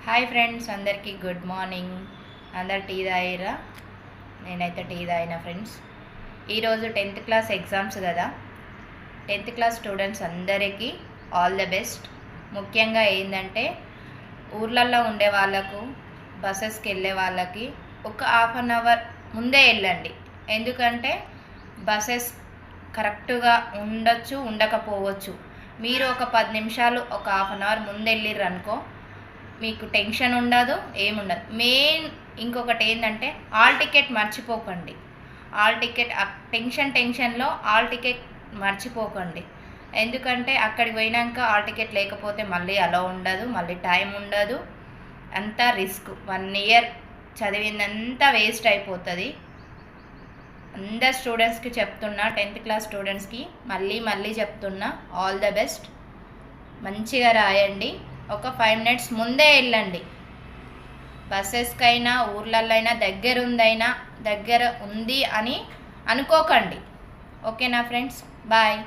Hi friends, అందరికీ good morning. అందరు tea తాగిరా? నేనైతే టీ తాగిన ఫ్రెండ్స్. ఈరోజు 10th క్లాస్ ఎగ్జామ్స్ కదా. 10th క్లాస్ స్టూడెంట్స్ అందరికీ ఆల్ ద బెస్ట్. ముఖ్యంగా ఏంటంటే ఊర్లల్లో ఉండే వాళ్ళకు, బస్సెస్కి వెళ్ళే వాళ్ళకి ఒక ½ అవర్ ముందే వెళ్ళండి. ఎందుకంటే బస్సెస్ కరెక్ట్గా ఉండొచ్చు, ఉండకపోవచ్చు. మీరు ఒక 10 నిమిషాలు, ఒక ½ అవర్ ముందు వెళ్ళిర్రు అనుకో, మీకు టెన్షన్ ఉండదు, ఏముండదు. మెయిన్ ఇంకొకటి ఏంటంటే ఆల్ టికెట్ మర్చిపోకండి. ఆల్ టికెట్ టెన్షన్లో ఆల్ టికెట్ మర్చిపోకండి. ఎందుకంటే అక్కడికి పోయినాక ఆల్ టికెట్ లేకపోతే మళ్ళీ అలా ఉండదు, మళ్ళీ టైం ఉండదు. అంతా రిస్క్. 1 ఇయర్ చదివిందంతా వేస్ట్ అయిపోతుంది. అందరు స్టూడెంట్స్కి చెప్తున్నా, 10th క్లాస్ స్టూడెంట్స్కి మళ్ళీ చెప్తున్నా, ఆల్ ద బెస్ట్. మంచిగా రాయండి. ఒక 5 మినిట్స్ ముందే వెళ్ళండి. బస్సెస్కైనా ఊర్లల్లో అయినా దగ్గర ఉంది అని అనుకోకండి. ఓకేనా ఫ్రెండ్స్? బాయ్.